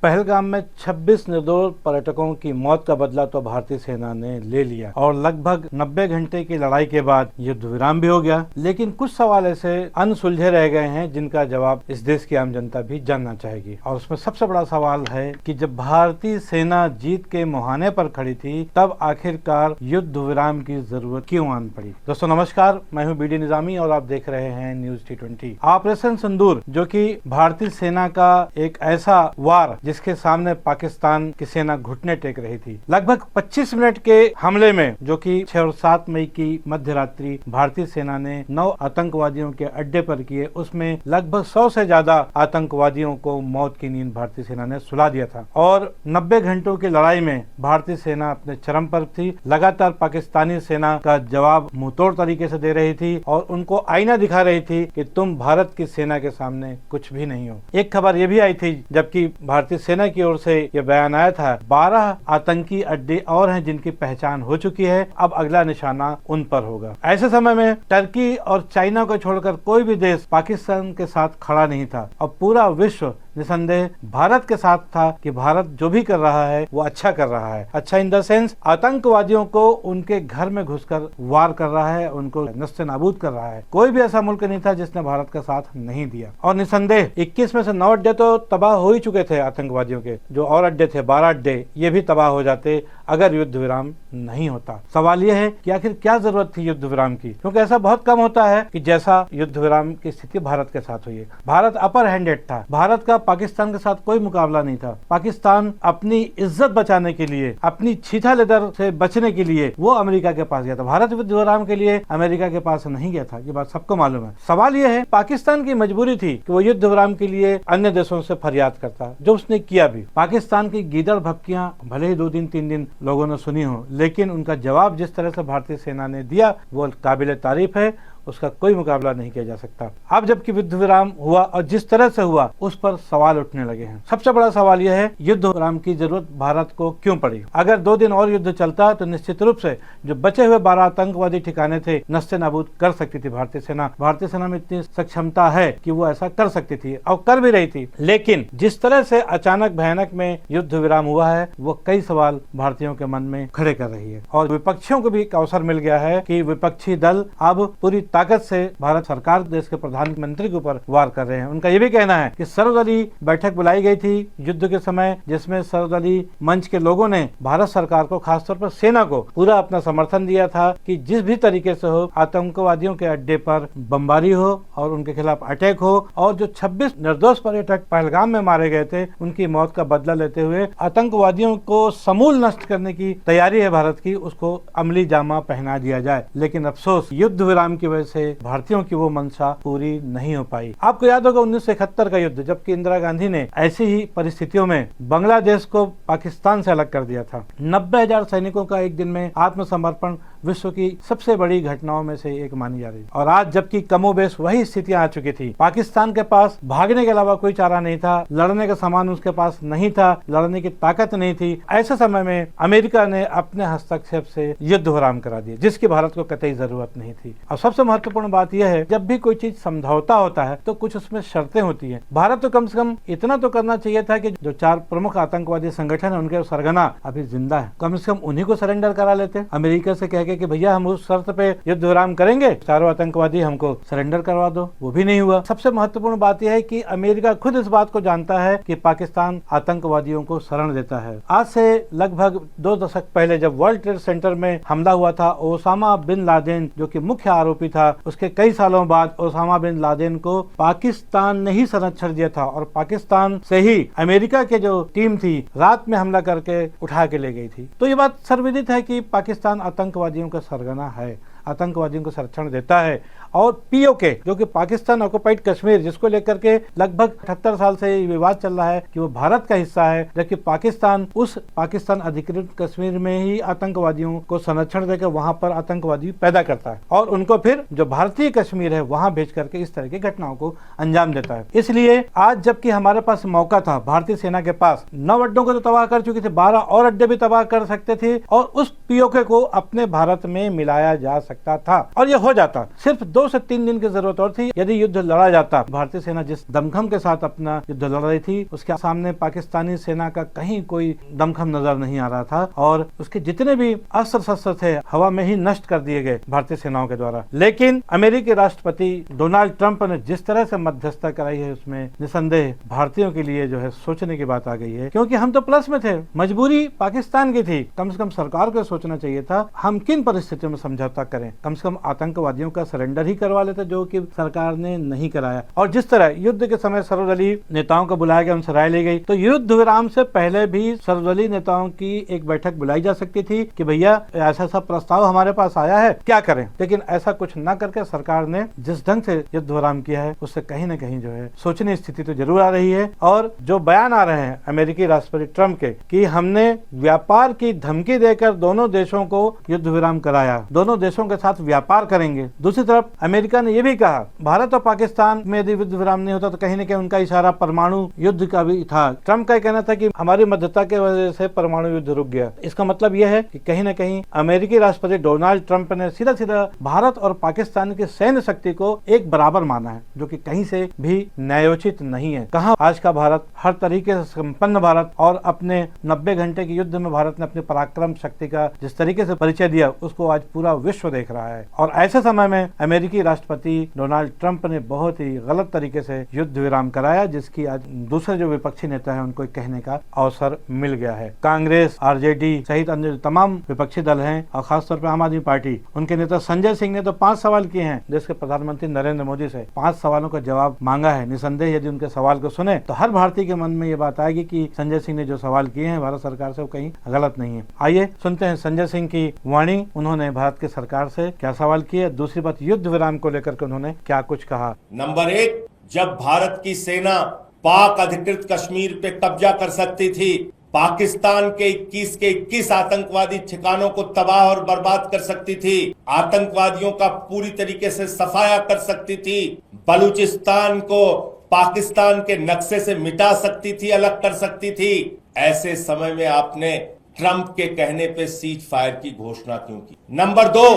पहलगाम में 26 निर्दोष पर्यटकों की मौत का बदला तो भारतीय सेना ने ले लिया और लगभग 90 घंटे की लड़ाई के बाद युद्ध विराम भी हो गया। लेकिन कुछ सवाल ऐसे अनसुलझे रह गए हैं जिनका जवाब इस देश की आम जनता भी जानना चाहेगी। और उसमें सबसे बड़ा सवाल है कि जब भारतीय सेना जीत के मुहाने पर खड़ी थी तब आखिरकार युद्ध विराम की जरूरत क्यों आन पड़ी। दोस्तों नमस्कार, मैं हूं बीडी निजामी और आप देख रहे हैं न्यूज T20। ऑपरेशन सिंदूर जो कि भारतीय सेना का एक ऐसा वार जिसके सामने पाकिस्तान की सेना घुटने टेक रही थी। लगभग 25 मिनट के हमले में जो कि 6 और 7 मई की मध्य रात्रि भारतीय सेना ने 9 आतंकवादियों के अड्डे पर किए, उसमें लगभग 100 से ज्यादा आतंकवादियों को मौत की नींद भारतीय सेना ने सुला दिया था। और 90 घंटों की लड़ाई में भारतीय सेना अपने चरम पर थी। लगातार पाकिस्तानी सेना का जवाब मुंहतोड़ तरीके से दे रही थी और उनको आईना दिखा रही थी कि तुम भारत की सेना के सामने कुछ भी नहीं हो। एक खबर यह भी आई थी जबकि भारतीय सेना की ओर से यह बयान आया था, 12 आतंकी अड्डे और हैं जिनकी पहचान हो चुकी है, अब अगला निशाना उन पर होगा। ऐसे समय में टर्की और चाइना को छोड़कर कोई भी देश पाकिस्तान के साथ खड़ा नहीं था और पूरा विश्व निसंदेह भारत के साथ था कि भारत जो भी कर रहा है वो अच्छा कर रहा है। अच्छा इन द सेंस आतंकवादियों को उनके घर में घुसकर वार कर रहा है, उनको नस्ते नाबूद कर रहा है। कोई भी ऐसा मुल्क नहीं था जिसने भारत का साथ नहीं दिया। और निसंदेह 21 में से 9 अड्डे तो तबाह हो ही चुके थे आतंकवादियों के। जो और अड्डे थे 12 अड्डे, ये भी तबाह हो जाते अगर युद्ध विराम नहीं होता। सवाल यह है कि आखिर क्या जरूरत थी युद्ध विराम की, क्योंकि ऐसा बहुत कम होता है कि जैसा युद्ध विराम की स्थिति भारत के साथ हुई है। भारत अपर हैंडेड था, भारत का पाकिस्तान के साथ कोई मुकाबला नहीं था। पाकिस्तान अपनी इज्जत बचाने के लिए, अपनी छीछा लेदर से बचने के लिए वो अमेरिका के पास गया था। भारत युद्ध विराम के लिए अमेरिका के पास नहीं गया था, ये बात सबको मालूम है। सवाल यह है पाकिस्तान की मजबूरी थी कि वो युद्ध विराम के लिए अन्य देशों से फरियाद करता, जो उसने किया भी। पाकिस्तान की गीदड़ भपकियां भले ही 2 दिन 3 दिन लोगों ने सुनी हो, लेकिन उनका जवाब जिस तरह से भारतीय सेना ने दिया वो काबिल तारीफ है, उसका कोई मुकाबला नहीं किया जा सकता। अब जबकि युद्ध विराम हुआ और जिस तरह से हुआ उस पर सवाल उठने लगे हैं। सबसे बड़ा सवाल यह है युद्ध विराम की जरूरत भारत को क्यों पड़ी। अगर 2 दिन और युद्ध चलता तो निश्चित रूप से जो बचे हुए 12 आतंकवादी ठिकाने थे नस्ते नाबूद कर सकती थी भारतीय सेना। भारतीय सेना में इतनी सक्षमता है कि वो ऐसा कर सकती थी और कर भी रही थी। लेकिन जिस तरह से अचानक भयानक में युद्ध विराम हुआ है वो कई सवाल भारतीयों के मन में खड़े कर रही है। और विपक्षियों को भी एक अवसर मिल गया है कि विपक्षी दल अब पूरी ताकत से भारत सरकार देश के प्रधानमंत्री के ऊपर वार कर रहे हैं। उनका यह भी कहना है कि सर्वदलीय बैठक बुलाई गई थी युद्ध के समय, जिसमें सर्वदलीय मंच के लोगों ने भारत सरकार को, खासतौर पर सेना को पूरा अपना समर्थन दिया था कि जिस भी तरीके से हो आतंकवादियों के अड्डे पर बमबारी हो और उनके खिलाफ अटैक हो और जो 26 निर्दोष पर्यटक पहलगाम में मारे गए थे उनकी मौत का बदला लेते हुए आतंकवादियों को समूल नष्ट करने की तैयारी है भारत की, उसको अमली जामा पहना दिया जाए। लेकिन अफसोस युद्ध विराम की वजह से भारतीयों की वो मंशा पूरी नहीं हो पाई। आपको याद होगा 1971 का युद्ध, जबकि इंदिरा गांधी ने ऐसी ही परिस्थितियों में बांग्लादेश को पाकिस्तान से अलग कर दिया था। 90,000 सैनिकों का एक दिन में आत्मसमर्पण विश्व की सबसे बड़ी घटनाओं में से एक मानी जा रही। और आज जबकि कमोबेश वही स्थितियां आ चुकी थी, पाकिस्तान के पास भागने के अलावा कोई चारा नहीं था, लड़ने का सामान उसके पास नहीं था, लड़ने की ताकत नहीं थी। ऐसे समय में अमेरिका ने अपने हस्तक्षेप से युद्ध विराम करा दिया, जिसकी भारत को कतई जरूरत नहीं थी। और सबसे महत्वपूर्ण बात यह है, जब भी कोई चीज समझौता होता है तो कुछ उसमें शर्तें होती है। भारत तो कम से कम इतना तो करना चाहिए था कि जो 4 प्रमुख आतंकवादी संगठन है उनके सरगना अभी जिंदा है, कम से कम उन्हीं को सरेंडर करा लेते। अमेरिका से कह के कि भैया हम उस शर्त पे युद्ध विराम करेंगे, चारों आतंकवादी हमको सरेंडर करवा दो, वो भी नहीं हुआ। सबसे महत्वपूर्ण बात यह है कि अमेरिका खुद इस बात को जानता है कि पाकिस्तान आतंकवादियों को शरण देता है। आज से लगभग 2 दशक पहले जब वर्ल्ड ट्रेड सेंटर में हमला हुआ था, ओसामा बिन लादेन जो कि मुख्य आरोपी था, उसके कई सालों बाद ओसामा बिन लादेन को पाकिस्तान ने ही संरक्षण दिया था और पाकिस्तान से ही अमेरिका के जो टीम थी रात में हमला करके उठा के ले गई थी। तो ये बात सर्वविदित है कि पाकिस्तान आतंकवादियों का सरगना है, आतंकवादियों को संरक्षण देता है। और पीओके जो कि पाकिस्तान ऑक्युपाइड कश्मीर, जिसको लेकर के लगभग 78 साल से विवाद चल रहा है कि वो भारत का हिस्सा है, जबकि पाकिस्तान उस पाकिस्तान अधिकृत कश्मीर में ही आतंकवादियों को संरक्षण देकर वहां पर आतंकवादी पैदा करता है और उनको फिर जो भारतीय कश्मीर है वहां भेज करके इस तरह की घटनाओं को अंजाम देता है। इसलिए आज जबकि हमारे पास मौका था, भारतीय सेना के पास 9 अड्डों को तो तबाह कर चुकी थी, 12 और अड्डे भी तबाह कर सकते थे और उस पीओके को अपने भारत में मिलाया जा सकता था और ये हो जाता। सिर्फ 2 2 से 3 दिन की जरूरत और थी। यदि युद्ध लड़ा जाता, भारतीय सेना जिस दमखम के साथ अपना युद्ध लड़ रही थी उसके सामने पाकिस्तानी सेना का कहीं कोई दमखम नजर नहीं आ रहा था और उसके जितने भी अस्त्र शस्त्र थे हवा में ही नष्ट कर दिए गए भारतीय सेनाओं के द्वारा। लेकिन अमेरिकी राष्ट्रपति डोनाल्ड ट्रंप ने जिस तरह से मध्यस्थता कराई है उसमें निसंदेह भारतीयों के लिए जो है सोचने की बात आ गई है, क्योंकि हम तो प्लस में थे, मजबूरी पाकिस्तान की थी। कम से कम सरकार को सोचना चाहिए था हम किन परिस्थितियों में समझौता करें, कम से कम आतंकवादियों का सरेंडर ही करवा लेते, जो कि सरकार ने नहीं कराया। और जिस तरह युद्ध के समय सर्वदलीय नेताओं को बुलाया गया, उनसे राय ली गई, तो युद्ध विराम से पहले भी सर्वदलीय नेताओं की एक बैठक बुलाई जा सकती थी कि भैया ऐसा सब प्रस्ताव हमारे पास आया है, क्या करें। लेकिन ऐसा कुछ न करके सरकार ने जिस ढंग से युद्ध विराम किया है उससे कहीं न कहीं जो है सोचने स्थिति तो जरूर आ रही है। और जो बयान आ रहे हैं अमेरिकी राष्ट्रपति ट्रंप के कि हमने व्यापार की धमकी देकर दोनों देशों को युद्ध विराम कराया, दोनों देशों के साथ व्यापार करेंगे। दूसरी तरफ अमेरिका ने यह भी कहा भारत और पाकिस्तान में यदि युद्ध विराम नहीं होता तो कहीं न कहीं उनका इशारा परमाणु युद्ध का भी था। ट्रंप का कहना था कि हमारी मध्यस्थता की वजह से परमाणु युद्ध रुक गया। इसका मतलब यह है कि कहीं न कहीं अमेरिकी राष्ट्रपति डोनाल्ड ट्रंप ने सीधा सीधा भारत और पाकिस्तान की सैन्य शक्ति को एक बराबर माना है, जो कि कहीं से भी न्यायोचित नहीं है। कहां आज का भारत, हर तरीके से संपन्न भारत, और अपने 90 घंटे के युद्ध में भारत ने अपनी पराक्रम शक्ति का जिस तरीके से परिचय दिया उसको आज पूरा विश्व देख रहा है। और ऐसे समय में अमेरिकी राष्ट्रपति डोनाल्ड ट्रंप ने बहुत ही गलत तरीके से युद्ध विराम कराया, जिसकी आज दूसरे जो विपक्षी नेता है उनको कहने का अवसर मिल गया है। कांग्रेस, आरजेडी सहित अन्य तमाम विपक्षी दल हैं और खासतौर पर आम आदमी पार्टी, उनके नेता संजय सिंह ने तो 5 सवाल किए हैं देश के प्रधानमंत्री नरेंद्र मोदी से। 5 सवालों का जवाब मांगा है। निसंदेह यदि उनके सवाल को सुने तो हर भारतीय के मन में ये बात आएगी कि संजय सिंह ने जो सवाल किए हैं भारत सरकार से वो कहीं गलत नहीं है। आइए सुनते हैं संजय सिंह की वाणी, उन्होंने भारत की सरकार से क्या सवाल किए। दूसरी बात, युद्ध विराम को लेकर के उन्होंने क्या कुछ कहा। नंबर 1, जब भारत की सेना पाक अधिकृत कश्मीर पे कब्जा कर सकती थी, पाकिस्तान के 21 के 21 आतंकवादी ठिकानों को तबाह और बर्बाद कर सकती थी, आतंकवादियों का पूरी तरीके से सफाया कर सकती थी, बलूचिस्तान को पाकिस्तान के नक्शे से मिटा सकती थी, अलग कर सकती थी, ऐसे समय में आपने ट्रंप के कहने पे सीज फायर की घोषणा क्यों की। नंबर 2,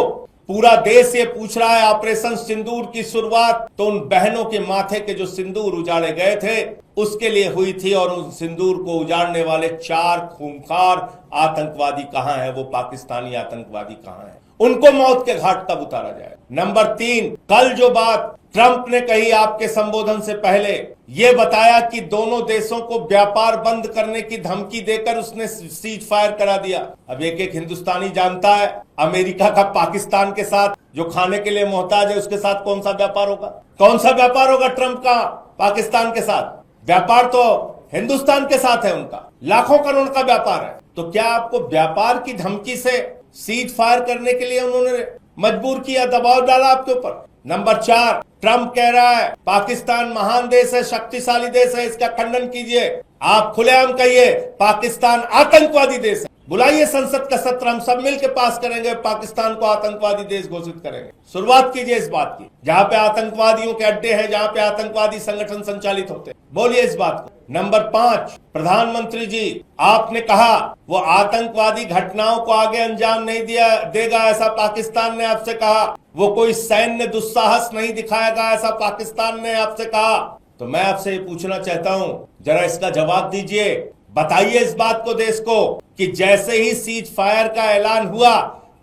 पूरा देश ये पूछ रहा है ऑपरेशन सिंदूर की शुरुआत तो उन बहनों के माथे के जो सिंदूर उजाड़े गए थे उसके लिए हुई थी, और उन सिंदूर को उजाड़ने वाले 4 खूंखार आतंकवादी कहां हैं, वो पाकिस्तानी आतंकवादी कहां हैं, उनको मौत के घाट कब उतारा जाए। नंबर 3, कल जो बात ट्रंप ने कही आपके संबोधन से पहले, ये बताया कि दोनों देशों को व्यापार बंद करने की धमकी देकर उसने सीज फायर करा दिया। अब एक एक हिंदुस्तानी जानता है अमेरिका का पाकिस्तान के साथ जो खाने के लिए मोहताज है उसके साथ कौन सा व्यापार होगा, कौन सा व्यापार होगा ट्रंप का पाकिस्तान के साथ। व्यापार तो हिंदुस्तान के साथ है, उनका लाखों करोड़ का व्यापार है। तो क्या आपको व्यापार की धमकी से सीज फायर करने के लिए उन्होंने मजबूर किया, दबाव डाला आपके ऊपर। नंबर 4, ट्रंप कह रहा है पाकिस्तान महान देश है, शक्तिशाली देश है, इसका खंडन कीजिए। आप खुलेआम कहिए पाकिस्तान आतंकवादी देश है। बुलाइए संसद का सत्र, हम सब मिलकर पास करेंगे, पाकिस्तान को आतंकवादी देश घोषित करेंगे। शुरुआत कीजिए इस बात की, जहां पे आतंकवादियों के अड्डे हैं, जहां पे आतंकवादी संगठन संचालित होते हैं, बोलिए इस बात को। नंबर 5, प्रधानमंत्री जी आपने कहा वो आतंकवादी घटनाओं को आगे अंजाम नहीं देगा, ऐसा पाकिस्तान ने आपसे कहा। वो कोई सैन्य दुस्साहस नहीं दिखाएगा, ऐसा पाकिस्तान ने आपसे कहा। तो मैं आपसे ये पूछना चाहता हूं, जरा इसका जवाब दीजिए, बताइए इस बात को देश को कि जैसे ही सीज फायर का ऐलान हुआ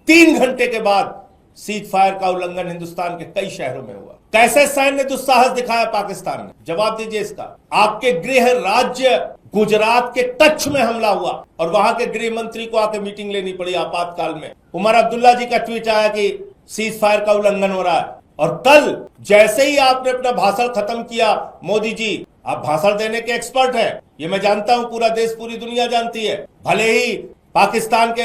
3 घंटे के बाद सीज फायर का उल्लंघन हिंदुस्तान के कई शहरों में हुआ। कैसे सैन्य दुस्साहस दिखाया पाकिस्तान ने, जवाब दीजिए इसका। आपके गृह राज्य गुजरात के कच्छ में हमला हुआ और वहां के गृह मंत्री को आके मीटिंग लेनी पड़ी आपातकाल में। उमर अब्दुल्ला जी का ट्वीट आया कि सीज फायर का उल्लंघन हो रहा है। और कल जैसे ही आपने अपना भाषण खत्म किया, मोदी जी आप भाषण देने के एक्सपर्ट हैं, ये मैं जानता हूं, पूरा देश पूरी दुनिया जानती है। भले ही पाकिस्तान के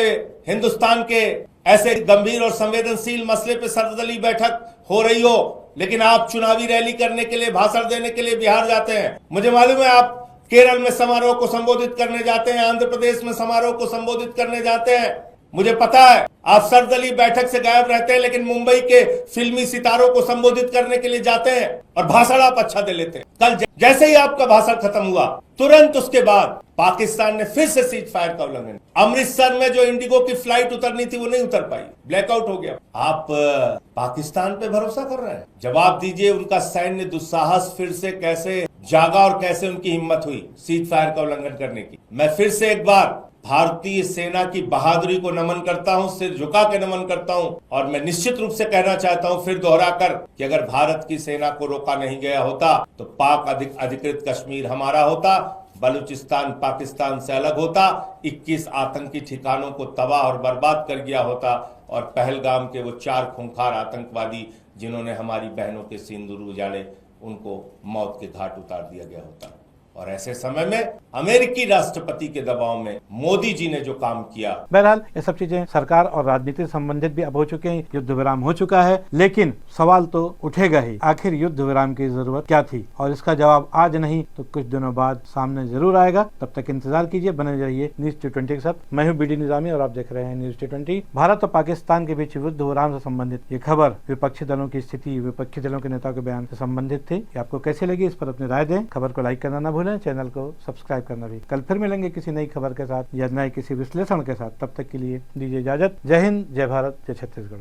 हिंदुस्तान के ऐसे गंभीर और संवेदनशील मसले पे सर्वदलीय बैठक हो रही हो, लेकिन आप चुनावी रैली करने के लिए, भाषण देने के लिए बिहार जाते हैं। मुझे मालूम है आप केरल में समारोह को संबोधित करने जाते हैं, आंध्र प्रदेश में समारोह को संबोधित करने जाते हैं। मुझे पता है आप सर्वदलीय बैठक से गायब रहते हैं, लेकिन मुंबई के फिल्मी सितारों को संबोधित करने के लिए जाते हैं और भाषण आप अच्छा दे लेते हैं। कल जैसे ही आपका भाषण खत्म हुआ तुरंत उसके बाद पाकिस्तान ने फिर से सीज फायर का उल्लंघन। अमृतसर में जो इंडिगो की फ्लाइट उतरनी थी वो नहीं उतर पाई, ब्लैकआउट हो गया। आप पाकिस्तान पे भरोसा कर रहे हैं? जवाब दीजिए, उनका सैन्य दुस्साहस फिर से कैसे जागा और कैसे उनकी हिम्मत हुई सीज फायर का उल्लंघन करने की। मैं फिर से एक बार भारतीय सेना की बहादुरी को नमन करता हूं, सिर झुका के नमन करता हूं, और मैं निश्चित रूप से कहना चाहता हूं फिर दोहराकर कि अगर भारत की सेना को रोका नहीं गया होता तो पाक अधिकृत कश्मीर हमारा होता, बलूचिस्तान पाकिस्तान से अलग होता, 21 आतंकी ठिकानों को तबाह और बर्बाद कर गया होता, और पहलगाम के वो 4 खूंखार आतंकवादी जिन्होंने हमारी बहनों के सिंदूर उजाड़े, उनको मौत के घाट उतार दिया गया होता। और ऐसे समय में अमेरिकी राष्ट्रपति के दबाव में मोदी जी ने जो काम किया। बहरहाल ये सब चीजें सरकार और राजनीति से संबंधित भी अब हो चुके हैं, युद्ध विराम हो चुका है, लेकिन सवाल तो उठेगा ही, आखिर युद्ध विराम की जरूरत क्या थी, और इसका जवाब आज नहीं तो कुछ दिनों बाद सामने जरूर आएगा। तब तक इंतजार कीजिए, बने रहिए न्यूज T20 के साथ। मैं हूँ बीडी निजामी और आप देख रहे हैं न्यूज T20। भारत और पाकिस्तान के बीच युद्ध विराम से संबंधित ये खबर विपक्षी दलों की स्थिति, विपक्षी दलों के नेताओं के बयान से संबंधित थी। आपको कैसे लगी, इस पर अपनी राय दें। खबर को लाइक करना न भूलें, चैनल को सब्सक्राइब करना भी। कल फिर मिलेंगे किसी नई खबर के साथ या नए किसी विश्लेषण के साथ। तब तक के लिए दीजिए इजाजत। जय हिंद, जय भारत, जय छत्तीसगढ़।